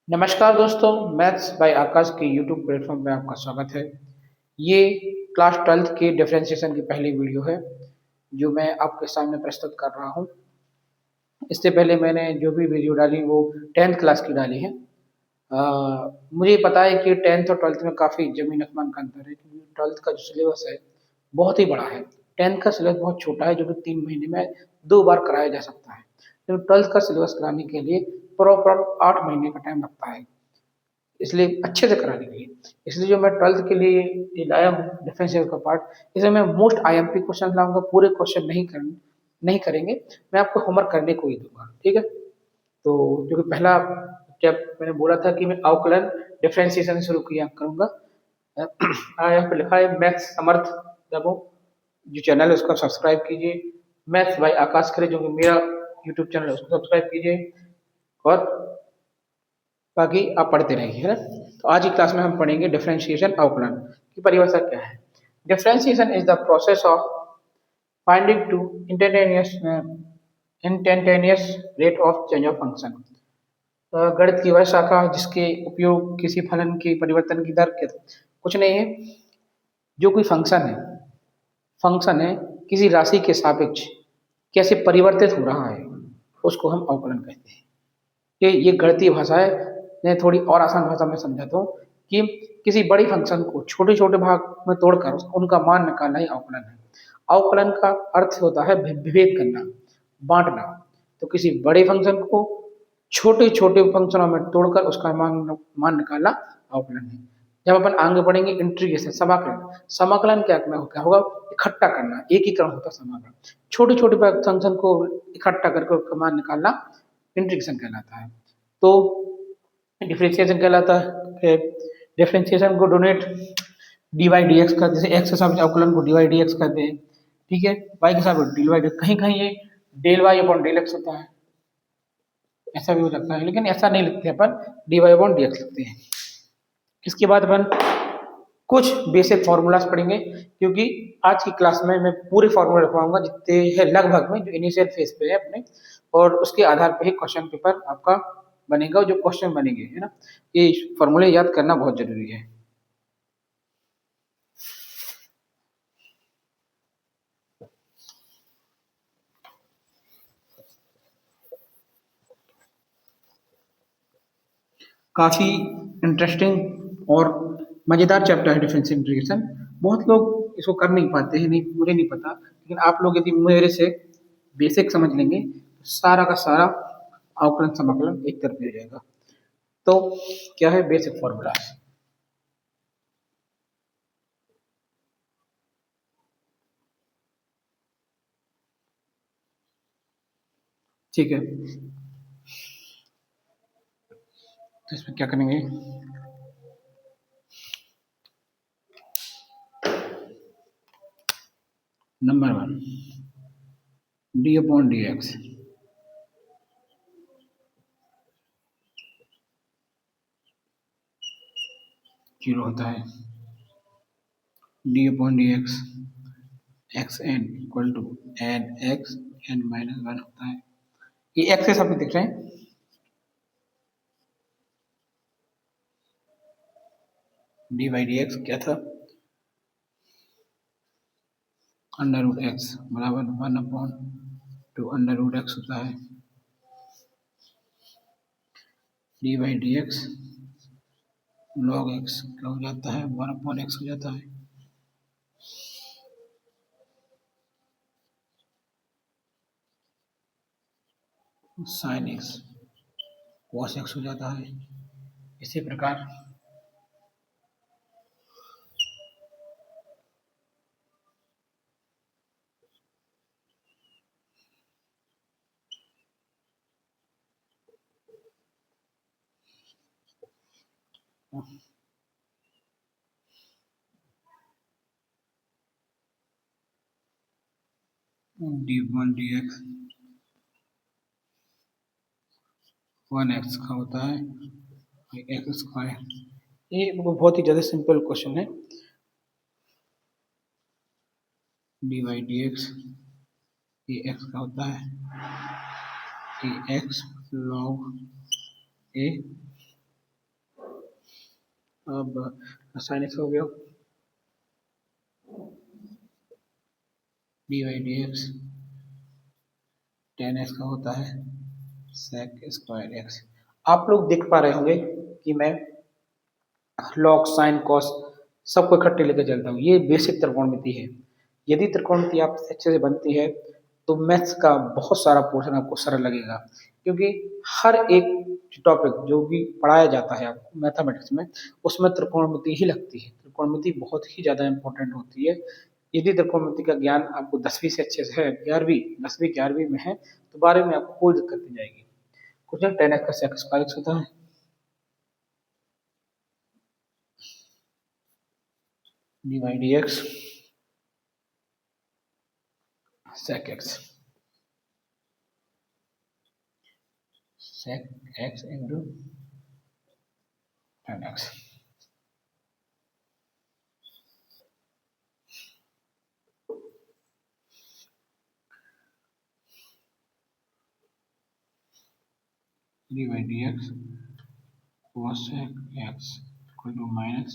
नमस्कार दोस्तों, maths by आकाश के यूट्यूब प्लेटफॉर्म पे आपका स्वागत है। ये क्लास 12th के डिफरेंशिएशन की पहली वीडियो है जो मैं आपके सामने प्रस्तुत कर रहा हूँ। इससे पहले मैंने जो भी वीडियो डाली वो 10th क्लास की डाली है। मुझे पता है कि 10th और 12th में काफ़ी ज़मीन आसमान का अंतर है क्योंकि 12th का जो सिलेबस है बहुत ही बड़ा है। 10th का सिलेबस बहुत छोटा है जो कि 3 महीने में 2 बार कराया जा सकता है। तो 12th का सिलेबस कराने के लिए प्रॉपर 8 महीने का टाइम लगता है। इसलिए अच्छे से कराने के लिए इसलिए जो मैं 12th के लिए ये लाया हूँ डिफरेंशियल का पार्ट, इसमें मैं मोस्ट आईएमपी क्वेश्चन लाऊंगा। पूरे क्वेश्चन नहीं करेंगे, मैं आपको होमवर्क करने को ही दूंगा। ठीक है, तो जो कि पहला जब मैंने बोला था कि मैं अवकलन डिफरेंशिएशन शुरू किया करूंगा। यहाँ पे लिखा है मैथ्स समर्थ दबो, जो चैनल है उसको सब्सक्राइब कीजिए। मैथ्स बाय आकाश करे जो कि मेरा यूट्यूब चैनल है उसको सब्सक्राइब कीजिए और बाकी आप पढ़ते रहिए, है ना। तो आज की क्लास में हम पढ़ेंगे डिफरेंशिएशन अवकलन की परिभाषा क्या है। Differentiation is the process of finding to instantaneous rate of change of function. गणित की वह शाखा जिसके उपयोग किसी फलन के परिवर्तन की दर के कुछ नहीं है, जो कोई फंक्शन है किसी राशि के सापेक्ष कैसे परिवर्तित हो रहा है उसको हम अवकलन कहते हैं। ये गणितीय भाषा है। मैं थोड़ी और आसान भाषा में समझाता हूँ कि किसी बड़ी फंक्शन को छोटे छोटे भाग में तोड़कर उनका मान निकालना ही अवकलन है। अवकलन का अर्थ होता है विभेद करना, बांटना। तो किसी बड़े फंक्शन को छोटे छोटे फंक्शनों में तोड़कर उसका मान निकालना अवकलन है। जब अपन आगे बढ़ेंगे इंटीग्रेशन समाकलन, समाकलन क्या होगा? इकट्ठा करना, एकीकरण होता है समाकलन। छोटे छोटे फंक्शन को इकट्ठा करके उसका मान निकालना इंटीग्रेशन कहलाता है। तो डिफरेंशिएशन कहलाता है। डिफरेंशिएशन को denote D Y D X कर, जैसे एक्स के साथ अवकलन को डी वाई डी एक्स करते हैं। ठीक है, वाई के साथ डी वाई, कहीं कहीं ये del Y upon del X होता है, ऐसा भी हो सकता है, लेकिन ऐसा नहीं लिखते अपन, D Y upon D X लिखते हैं। इसके बाद अपन कुछ बेसिक फॉर्मूलाज पढ़ेंगे क्योंकि आज की क्लास में मैं पूरे फॉर्मूला रखवाऊंगा जितने हैं लगभग में, जो इनिशियल फेज पे है अपने, और उसके आधार पर ही क्वेश्चन पेपर आपका बनेगा। जो क्वेश्चन बनेंगे, है ना, ये फॉर्मूले याद करना बहुत जरूरी है। काफी इंटरेस्टिंग और मजेदार चैप्टर है डिफरेंस इंटीग्रेशन। बहुत लोग इसको कर नहीं पाते हैं, नहीं, मुझे नहीं पता, लेकिन आप लोग यदि मेरे से बेसिक समझ लेंगे तो सारा का सारा अवकलन समाकलन एक तरफ हो जाएगा। तो क्या है बेसिक फॉर्मूला? ठीक है, तो इसमें क्या करेंगे? Number 1 D upon D X, zero होता है। D upon D X X N equal to N X N minus one होता है। ये एक्स के सामने दिख रहे हैं। डी बाई डी एक्स क्या था? अंडर रूट एक्स बराबर one upon two under root X होता है। D by D X log X क्या हो जाता है? वन अपॉन एक्स हो जाता है। साइन एक्स कॉस एक्स हो जाता है। इसी प्रकार D one D x one x का होता है एक्स स्क्वायर। ये बहुत ही ज़्यादा सिंपल क्वेश्चन है। डी वाई डी एक्स ये एक्स का होता है ये एक्स लॉग ए अब साइन एक्स हो गया, D Y D X tan X का होता है सेक स्क्वायर एक्स। आप लोग देख पा रहे होंगे कि मैं लॉग साइन कॉस सबको इकट्ठे लेकर चलता हूँ। ये बेसिक त्रिकोणमिति है। यदि त्रिकोणमिति आप अच्छे से बनती है तो मैथ्स का बहुत सारा पोर्शन आपको सरल लगेगा, क्योंकि हर एक टॉपिक जो भी पढ़ाया जाता है आपको मैथमेटिक्स में, उसमें त्रिकोणमिति ही लगती है। त्रिकोणमिति बहुत ही ज़्यादा इंपॉर्टेंट होती है। यदि त्रिकोणमिति का ज्ञान आपको 10वीं से अच्छे से है, 11वीं 10वीं 11वीं में है, तो 12वीं में आपको कोई दिक्कत नहीं जाएगी। कुछ टेन एक्स का सेक स्क्वायर एक्स होता है, D Y D X sec x sec x into tan x। D by D X cosec x equal to minus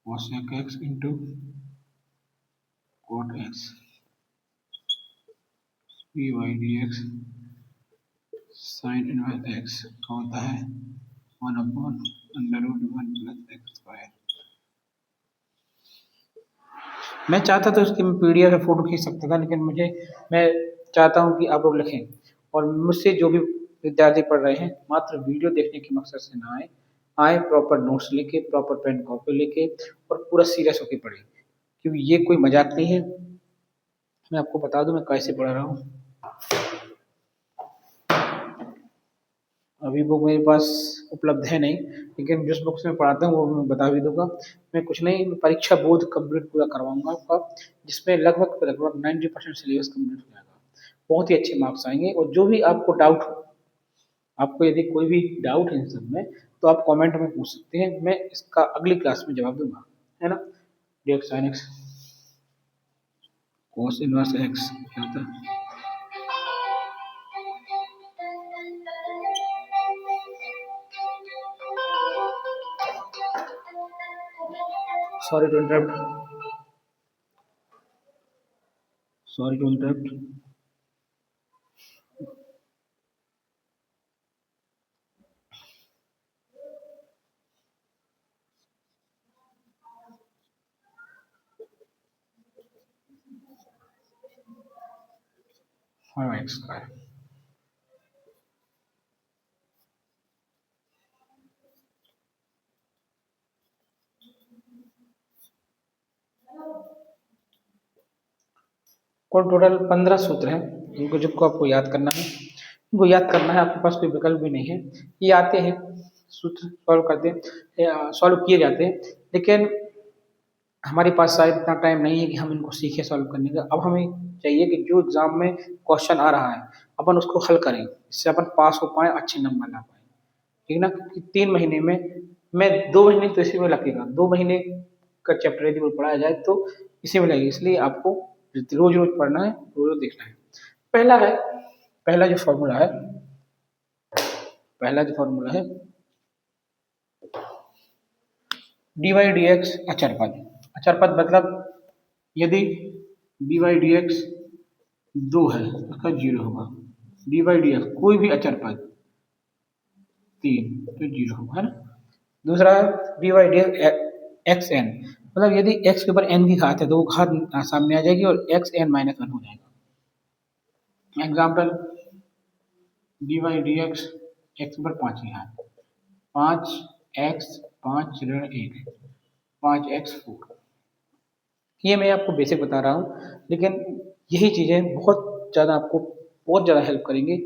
cosec x into cot x। D by D X sine inverse x का होता है 1/√1 plus x square. मैं चाहता तो इसकी PDF या photo खींच सकता था, लेकिन मैं चाहता हूँ कि आप लोग लिखें, और मुझसे जो भी विद्यार्थी पढ़ रहे हैं मात्र वीडियो देखने के मकसद से ना आए प्रॉपर नोट्स लेके, प्रॉपर पेन कॉपी लेके और पूरा सीरियस होकर पढ़े, क्योंकि ये कोई मजाक नहीं है। मैं आपको बता दूं मैं कैसे पढ़ रहा हूँ। अभी बुक मेरे पास उपलब्ध है नहीं, लेकिन जिस बुक से मैं पढ़ाता हूँ वो मैं बता भी दूंगा। मैं कुछ नहीं, मैं परीक्षा बोध कंप्लीट पूरा करवाऊंगा आपका, जिसमें लगभग 90% सिलेबस कंप्लीट हो जाएगा। बहुत ही अच्छे मार्क्स आएंगे। और जो भी आपको डाउट हो, आपको यदि कोई भी डाउट है इन सब में, तो आप कमेंट में पूछ सकते हैं, मैं इसका अगली क्लास में जवाब दूंगा, है ना। D sine x cos inverse x क्या होता है, सॉरी टू इंटरप्ट। हाँ एक्स स्क्वायर। कुल टोटल 15 सूत्र हैं, इनको जिनको आपको याद करना है, इनको याद करना है, आपके पास कोई विकल्प भी नहीं है। ये आते हैं सूत्र सॉल्व करते हैं, सॉल्व किए जाते हैं, लेकिन हमारे पास शायद इतना टाइम नहीं है कि हम इनको सीखें सॉल्व करने का। अब हमें चाहिए कि जो एग्जाम में क्वेश्चन आ रहा है अपन उसको हल करें, इससे अपन पास हो पाए, अच्छे नंबर ला पाए, ठीक ना। क्योंकि 3 महीने में, मैं 2 महीने तो इसी में लगेगा, 2 महीने का चैप्टर यदि वो पढ़ाया जाए तो इसी में लगेगा। इसलिए आपको रोज रोज पढ़ना है, रोज रोज देखना है। पहला है, पहला जो फॉर्मूला है, पहला जो फॉर्मूला है डी वाई डी एक्स अचर पद। अचर पद मतलब यदि डी वाई डी एक्स 2 है उसका 0 होगा, डी वाई डी एक्स कोई भी अचर पद 3 तो 0 होगा, है ना। दूसरा है D Y D X N, मतलब यदि एक्स के ऊपर एन की घात है तो वो घात सामने आ जाएगी और एक्स एन माइनस 1 हो जाएगा। Example D Y D X X ऊपर 5 की घात, 5x 5 ऋण 1 5x4। ये मैं आपको बेसिक बता रहा हूँ, लेकिन यही चीज़ें बहुत ज़्यादा आपको बहुत ज़्यादा हेल्प करेंगे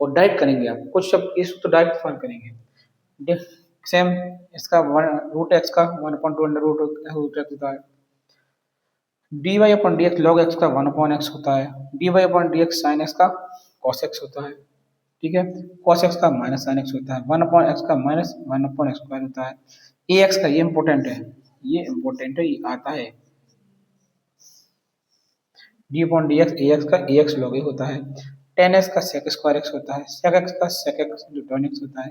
और डाइट करेंगे। आप कुछ सब इस तो डाइट फॉलो करेंगे। सेम इसका रूट एक्स का 1/2 अंडर रूट एक्स होता है, D Y upon D X log X का 1/x होता है, D Y upon D X sine X का कॉस एक्स होता है, ठीक है। कॉस एक्स का माइनस साइन एक्स होता है, 1/x का माइनस 1/x स्क्वायर होता है। ए एक्स का ये इंपॉर्टेंट है, ये इंपॉर्टेंट है, ये आता है डी अपॉन डी एक्स ए एक्स का ए एक्स लॉग ए होता है, टेन एक्स का सेक स्क्वायर एक्स होता है, सेक एक्स का सेक एक्स टेन एक्स होता है,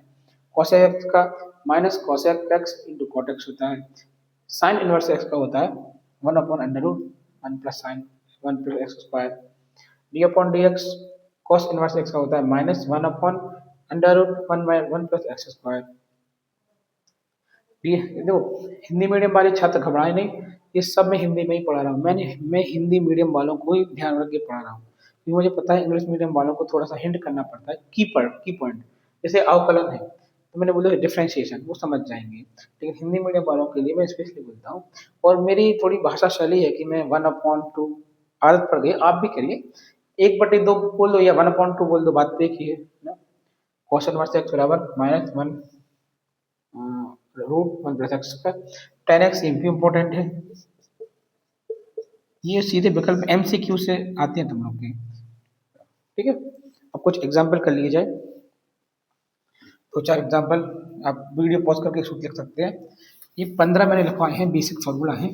कॉसेक एक्स का minus cosec X into cot X होता है। साइन इनवर्स एक्स का होता है 1/√1 plus sine 1 + x²। D upon D X cos inverse X का होता है -1/√1 + x²। देखो, हिंदी मीडियम वाले छात्र घबराए नहीं, ये सब मैं हिंदी में ही पढ़ा रहा हूँ। मैं हिंदी मीडियम वालों को ही ध्यान रख के पढ़ा रहा हूँ, क्योंकि मुझे पता है इंग्लिश मीडियम वालों को थोड़ा सा हिंट करना पड़ता है की पॉइंट। जैसे अवकलन है तो मैंने बोला डिफरेंशिएशन, वो समझ जाएंगे, लेकिन हिंदी मीडियम वालों के लिए मैं स्पेशली बोलता हूँ। और मेरी थोड़ी भाषा शैली है कि मैं 1/2 आदत पड़ गई, आप भी करिए, 1/2 बोल दो या 1/2 बोल दो, बात तो एक ही है ना। क्वेश्चन वर्स एक्स बराबर -1/√1 + x²। 10x ये भी इम्पोर्टेंट है, ये सीधे विकल्प MCQ से आते हैं तुम लोग के, ठीक है। अब कुछ एग्जाम्पल कर लिए जाए, दो चार एग्जाम्पल आप वीडियो पॉज करके सूट लिख सकते हैं। ये 15 मैंने लिखवाए हैं, बेसिक फॉर्मूला है।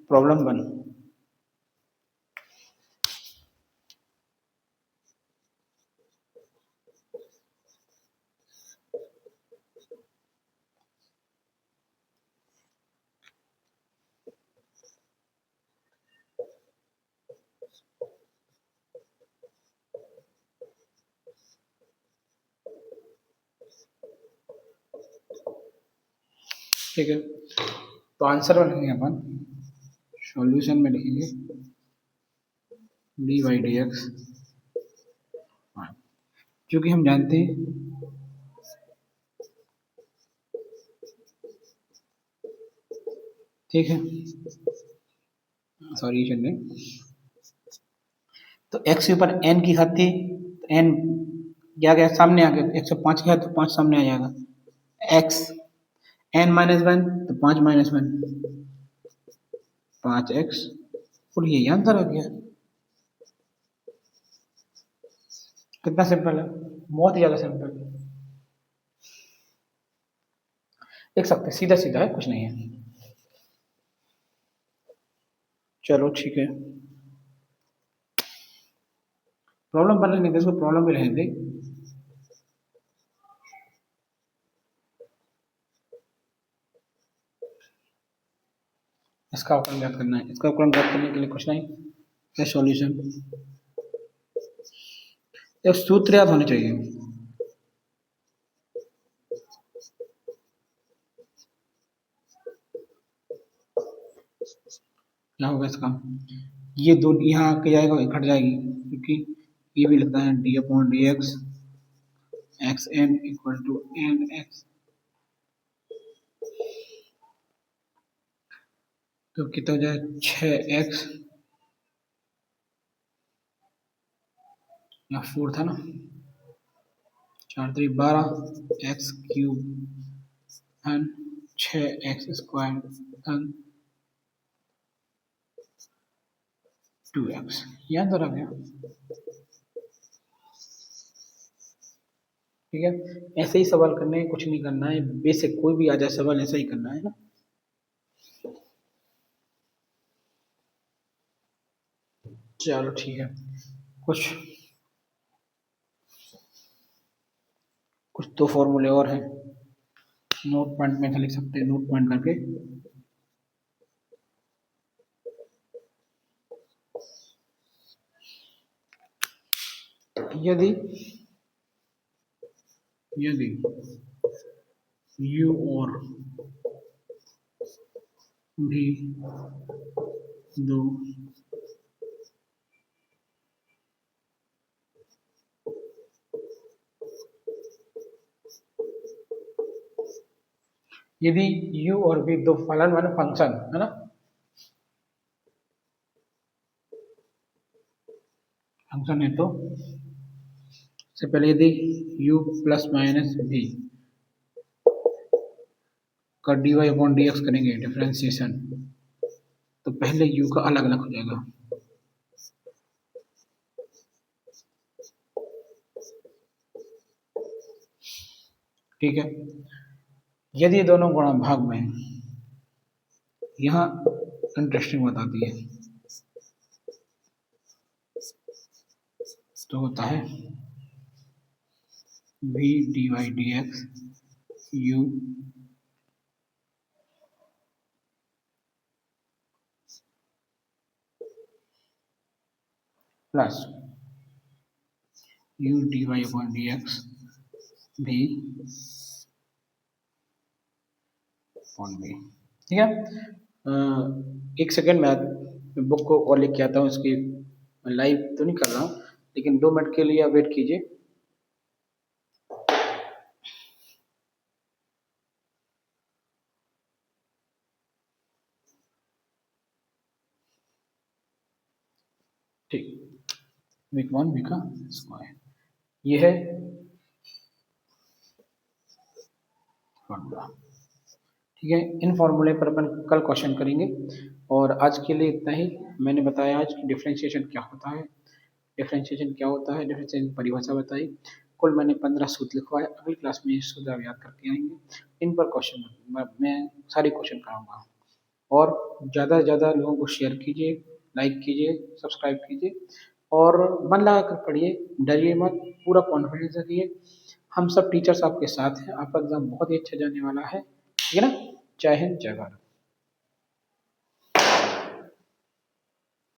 प्रॉब्लम 1, ठीक है। तो आंसर में लिखेंगे अपन, सॉल्यूशन में लिखेंगे dy/dx, क्योंकि हम जानते हैं ठीक है, सॉरी चल तो x के ऊपर n की घात थी, तो n क्या गया सामने आ गया, 105 की घात तो 5 सामने आ जाएगा, x n-1 तो 5-1 5x, और ये आंसर आ गया। कितना सिंपल है, बहुत ही ज्यादा सिंपल, देख सकते हैं सीधा सीधा है, कुछ नहीं है। चलो ठीक है, प्रॉब्लम बन नहीं, इसको प्रॉब्लम भी रहने दे। इसका अवकलन ज्ञात करना है, इसका अवकलन ज्ञात करने के लिए कुछ नहीं है, सॉल्यूशन एक सूत्र याद होने चाहिए। क्या होगा इसका, ये दो यहाँ आके जाएगा, घट जाएगी, क्योंकि ये भी लिखता है d/dx xn = nx, तो कितना हो जाए 6x या 4 था ना, 4×3 = 12 x³ धन 6x² धन 2x, याद तो रह गया, ठीक है। ऐसे ही सवाल करने हैं, कुछ नहीं करना है, बेसिक कोई भी आ जाए सवाल ऐसा ही करना है ना। चलो ठीक है, कुछ कुछ तो फॉर्मूले और हैं, नोट पॉइंट में लिख सकते हैं, नोट पॉइंट करके। यदि यदि u और भी दो यदि u और v दो फलन माने फंक्शन है ना, फंक्शन है, तो से पहले यदि u ± v का dy/dx करेंगे डिफरेंशिएशन, तो पहले u का अलग अलग हो जाएगा, ठीक है। यदि दोनों गुणा भाग में, यहाँ इंटरेस्टिंग बताती है, तो होता है v dy dx u plus u dy upon dx v upon v। ठीक है। एक सेकेंड मैं बुक को और लिख के आता हूँ, इसकी लाइव तो नहीं कर रहा हूँ, लेकिन 2 मिनट के लिए आप वेट कीजिए। ठीक, वीक 1 वी का स्क्वायर, ये है फॉर्मूला। ठीक है, इन फॉर्मूले पर अपन कल क्वेश्चन करेंगे, और आज के लिए इतना ही। मैंने बताया आज कि डिफरेंशिएशन क्या होता है, डिफरेंशिएशन क्या होता है, डिफरेंशिएशन की परिभाषा बताई। कुल मैंने 15 सूत्र लिखवाए, अगली क्लास में ये सूत्र आप याद करके आएंगे। इन पर क्वेश्चन मैं सारे क्वेश्चन कराऊंगा। और ज़्यादा से ज़्यादा लोगों को शेयर कीजिए, लाइक कीजिए, सब्सक्राइब कीजिए, और मन लगा कर पढ़िए, डरिए मत, पूरा कॉन्फिडेंस रखिए। हम सब टीचर्स आपके साथ हैं, आपका एग्जाम बहुत ही अच्छा जाने वाला है। ठीक है ना। जय हिंद, जय भारत।